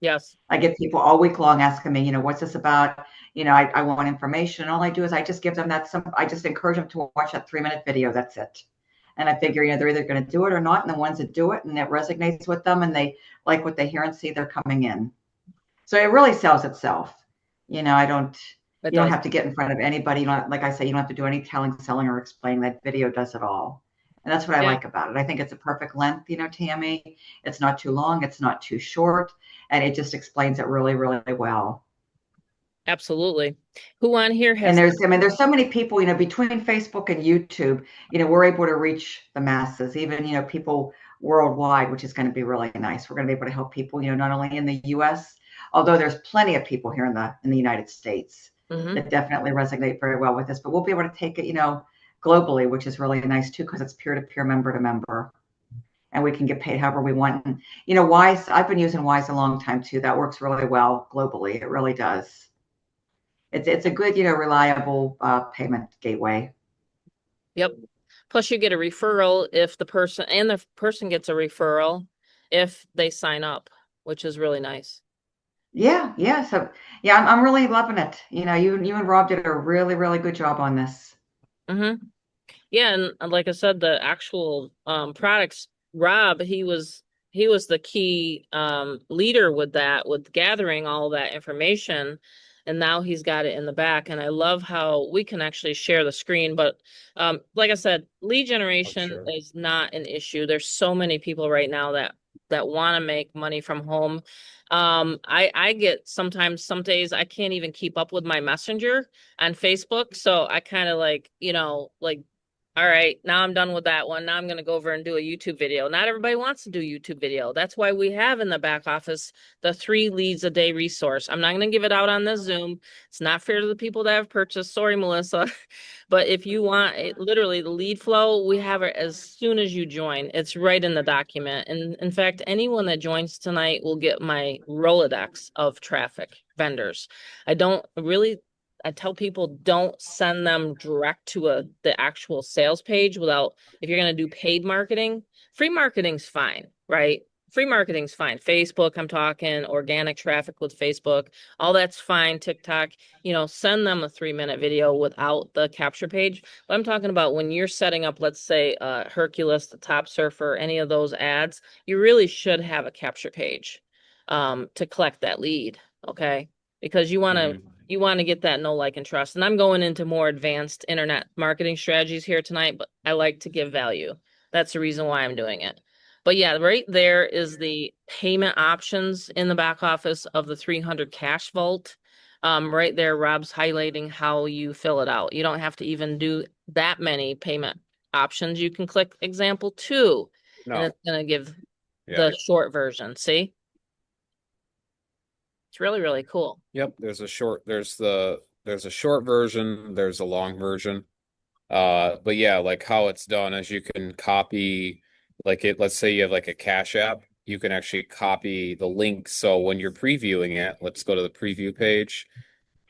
Yes. I get people all week long asking me, what's this about? I want information. And all I do is I just give them I just encourage them to watch that 3 minute video. That's it. And I figure, they're either going to do it or not. And the ones that do it and it resonates with them and they like what they hear and see, they're coming in. So it really sells itself. I don't, It you don't does. have to get in front of anybody. Like I say, you don't have to do any telling, selling, or explaining. That video does it all. And that's what I Yeah, like about it. I think it's a perfect length, Tammy. It's not too long, it's not too short, and it just explains it really, really well. absolutely. Who on here And has, there's so many people, between Facebook and YouTube, we're able to reach the masses, even, people worldwide, which is going to be really nice. We're going to be able to help people, not only in the US, although there's plenty of people here in the United States Mhm. that definitely resonate very well with this, but we'll be able to take it, globally, which is really nice too, because it's peer to peer, member to member. And we can get paid however we want. And, Wise, I've been using Wise a long time too. That works really well globally. It really does. It's a good, reliable payment gateway. Yep. Plus you get a referral if the person gets a referral if they sign up, which is really nice. Yeah, yeah. So yeah, I'm really loving it. You and Rob did a really, really good job on this. Mm-hmm. Yeah, and like I said, the actual products, Rob, he was the key leader with that, with gathering all that information, and now he's got it in the back. And I love how we can actually share the screen. But like I said, lead Oh, generation sure. is not an issue. There's so many people right now that want to make money from home. I get sometimes some days I can't even keep up with my messenger on Facebook, so I kind of like, like, all right, now I'm done with that one. Now I'm going to go over and do a YouTube video. Not everybody wants to do YouTube video. That's why we have in the back office the 3 leads a day resource. I'm not going to give it out on this Zoom. It's not fair to the people that have purchased. Sorry, Melissa. But if you want it, literally the lead flow, we have it as soon as you join. It's right in the document. And in fact, anyone that joins tonight will get my Rolodex of traffic vendors. I don't really I tell people don't send them direct to the actual sales page without, if you're going to do paid marketing, free marketing's fine, right? Free marketing's fine. Facebook, I'm talking organic traffic with Facebook, all that's fine. TikTok, send them a 3-minute video without the capture page. But I'm talking about when you're setting up, let's say, Hercules, the Top Surfer, any of those ads, you really should have a capture page to collect that lead, okay? Because Hmm. you want to get that know, like, and trust. And I'm going into more advanced internet marketing strategies here tonight, but I like to give value. That's the reason why I'm doing it. But yeah, right there is the payment options in the back office of the 300 cash vault. Right there, Rob's highlighting how you fill it out. You don't have to even do that many payment options. You can click example 2, and No. it's going to give Yeah. the short version. See? It's really, really cool. Yep. There's a short version, there's a long version. But yeah, like how it's done is you can copy let's say you have like a Cash App, you can actually copy the link. So when you're previewing it, let's go to the preview page.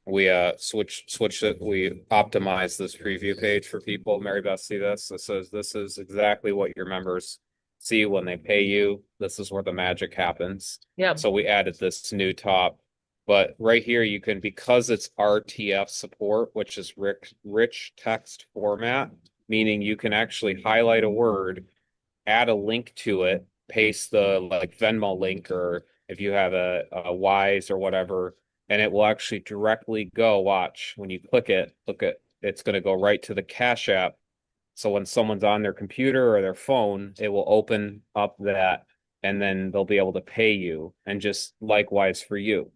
We switch it, we optimize this preview page for people. Marybeth, see this? This is exactly what your members see when they pay you. This is where the magic happens. Yep. So we added this new top. But right here, you can, because it's RTF support, which is rich text format, meaning you can actually highlight a word, add a link to it, paste the like Venmo link, or if you have a Wise or whatever, and it will actually directly go, watch, when you click it, look at, it's going to go right to the Cash App. So when someone's on their computer or their phone, it will open up that, and then they'll be able to pay you, and just likewise for you.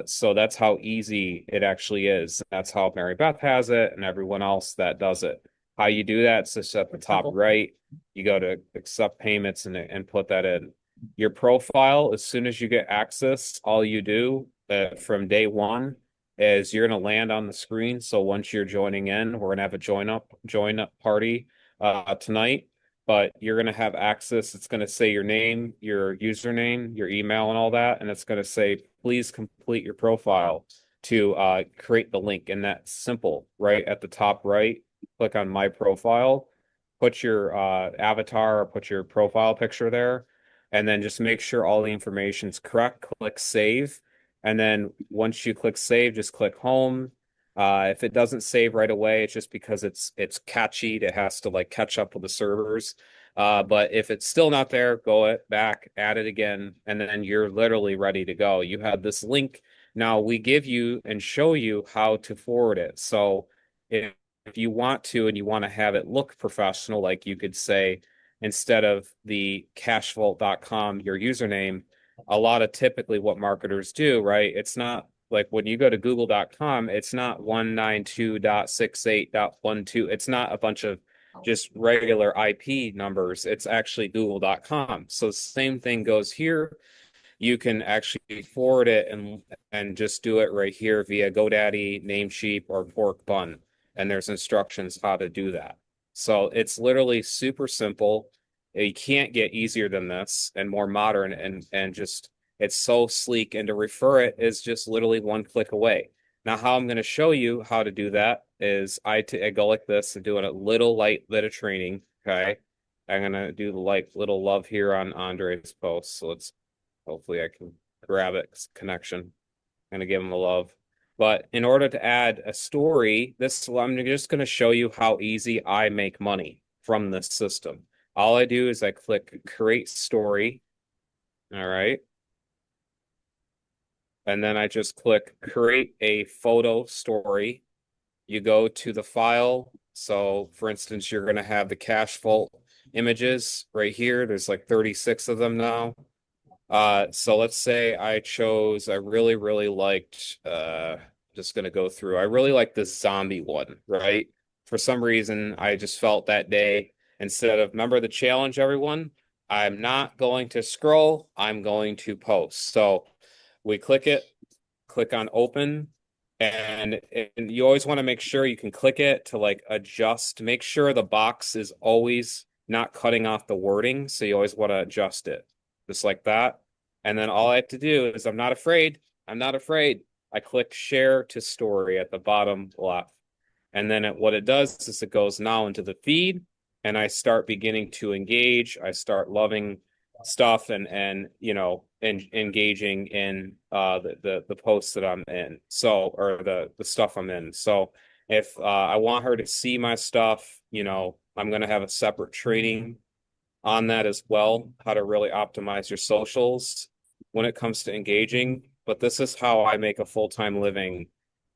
So that's how easy it actually is. That's how Mary Beth has it and everyone else that does it. How you do that is just at the top Simple. right, you go to accept payments and put that in. Your profile, as soon as you get access, all you do from day one is you're going to land on the screen. So once you're joining in, we're going to have a join up party tonight, but you're going to have access. It's going to say your name, your username, your email, and all that. And it's going to say, please complete your profile to create the link. And that's simple, right at the top right. Click on my profile, put your avatar or put your profile picture there, and then just make sure all the information is correct. Click save. And then once you click save, just click home. If it doesn't save right away, it's just because it's catchy. It has to like catch up with the servers. But if it's still not there, go it back, add it again, and then you're literally ready to go. You have this link. Now we give you and show you how to forward it. So if if you want to and you want to have it look professional, like you could say, instead of the cashvault.com, your username, a lot of typically what marketers do, right? It's not like when you go to google.com, it's not 192.68.12. It's not a bunch of just regular IP numbers. It's actually google.com. So same thing goes here. You can actually forward it and just do it right here via GoDaddy, Namecheap, or Pork Bun. And there's instructions how to do that. So it's literally super simple. You can't get easier than this and more modern and just it's so sleek. And to refer it is just literally one click away. Now, how I'm going to show you how to do that is I go like this and doing a little light bit of training. Okay. I'm going to do the like little love here on Andre's post. So let's hopefully I can grab it connection. I'm gonna give him a love. But in order to add a story, I'm just gonna show you how easy I make money from this system. All I do is I click create story. All right. And then I just click create a photo story. You go to the file. So for instance, you're gonna have the cash vault images right here. There's like 36 of them now. So let's say I really liked, just gonna go through. I really like this zombie one, right? For some reason, I just felt that day, instead of, remember the challenge, everyone? I'm not going to scroll, I'm going to post. So we click it, click on open, and you always want to make sure you can click it to like adjust. Make sure the box is always not cutting off the wording. So you always want to adjust it just like that. And then all I have to do is I'm not afraid. I'm not afraid. I click share to story at the bottom left. And then what it does is it goes now into the feed and I start beginning to engage. I start loving stuff and engaging in the posts that I'm in. So, or the stuff I'm in. So if I want her to see my stuff, I'm going to have a separate training on that as well, how to really optimize your socials when it comes to engaging. But this is how I make a full-time living.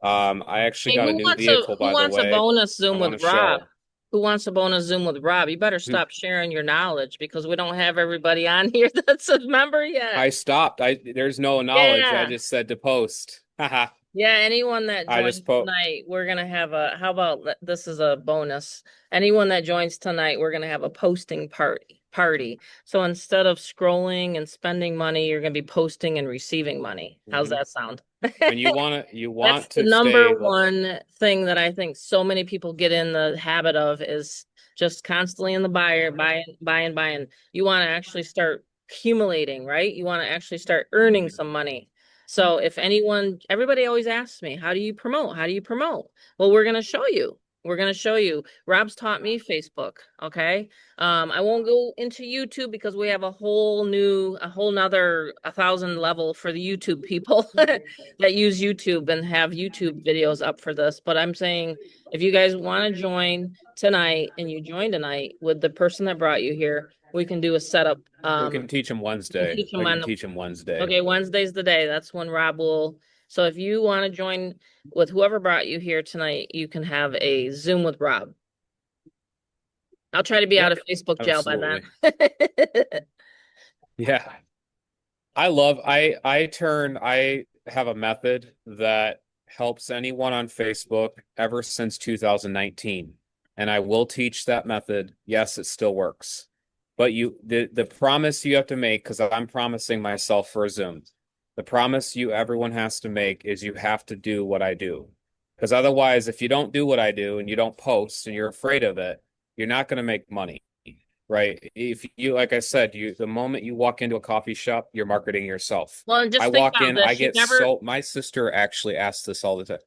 I actually Hey, got a new vehicle, who by the wants a way. bonus I Zoom want with to Rob? show. Who wants a bonus Zoom with Rob? You better stop sharing your knowledge because we don't have everybody on here that's a member yet. I stopped. There's no knowledge. I Yeah. just said to post. Haha. Yeah, anyone that I just joins put tonight, we're gonna have how about this is a bonus. Anyone that joins tonight, we're gonna have a posting party. So instead of scrolling and spending money, you're gonna be posting and receiving money. How's Mhm. that sound? And you That's want the to number stay one thing that I think so many people get in the habit of is just constantly in the buyer, buying. You want to actually start accumulating, right? You want to actually start earning some money. So if everybody always asks me, how do you promote? How do you promote? Well, we're going to show you. We're going to show you. Rob's taught me Facebook. Okay. I won't go into YouTube because we have a whole nother 1,000 level for the YouTube people that use YouTube and have YouTube videos up for this. But I'm saying if you guys want to join tonight and you join tonight with the person that brought you here, we can do a setup. we can teach him And Wednesday. teach them I can on teach him Wednesday. okay, Wednesday's the day. That's when Rob will. So if you want to join with whoever brought you here tonight, you can have a Zoom with Rob. I'll try to be out Yep, of Facebook jail by then. absolutely. Yeah. I have a method that helps anyone on Facebook ever since 2019. And I will teach that method. Yes, it still works. But the promise you have to make, because I'm promising myself for a Zoom, the promise everyone has to make is you have to do what I do. Because otherwise, if you don't do what I do and you don't post and you're afraid of it, you're not going to make money. Right. If you, like I said, the moment you walk into a coffee shop, you're marketing yourself. Well, and I just think walk about in, I this. get my sister actually asks this all the time.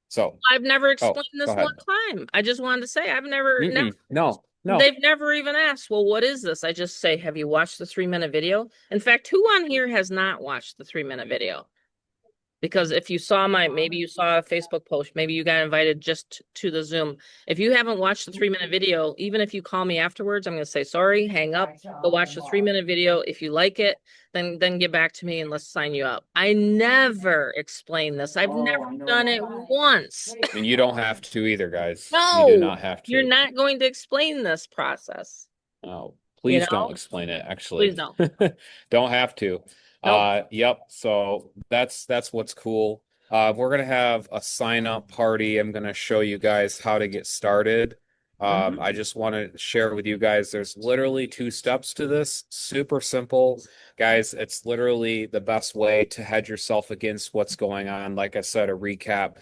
So, I've never oh, explained go this one ahead. time. I just wanted to say never, No, no. they've never even asked, well, what is this? I just say, have you watched the 3-minute video? In fact, who on here has not watched the 3-minute video? Because if you saw maybe you saw a Facebook post, maybe you got invited just to the Zoom. If you haven't watched the 3-minute video, even if you call me afterwards, I'm going to say, sorry, hang up, go watch the 3-minute video. If you like it, then get back to me and let's sign you up. I never explain this. I've never done it once. And you don't have to either, guys. You do No, not have you're to. not going to explain this process. No, You please don't know, explain it, please actually. don't. Don't have to. Nope. Yep. So that's what's cool. We're gonna have a sign up party. I'm gonna show you guys how to get started. I just want to share with you guys, there's literally 2 steps to this. Super simple. Guys, it's literally the best way to hedge yourself against what's going on. Like I said, a recap.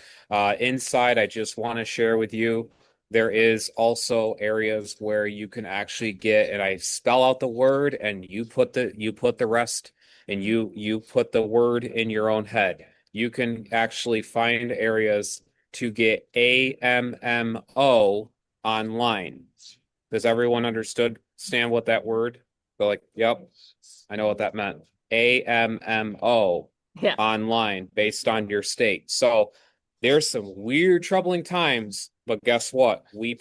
Inside, I just want to share with you, there is also areas where you can actually get, and I spell out the word and you put the rest, and you put the word in your own head. You can actually find areas to get AMMO online. Does everyone understand what that word? They're like, yep, I know what that meant. AMMO Yeah. online based on your state. So there's some weird, troubling times, but guess what? We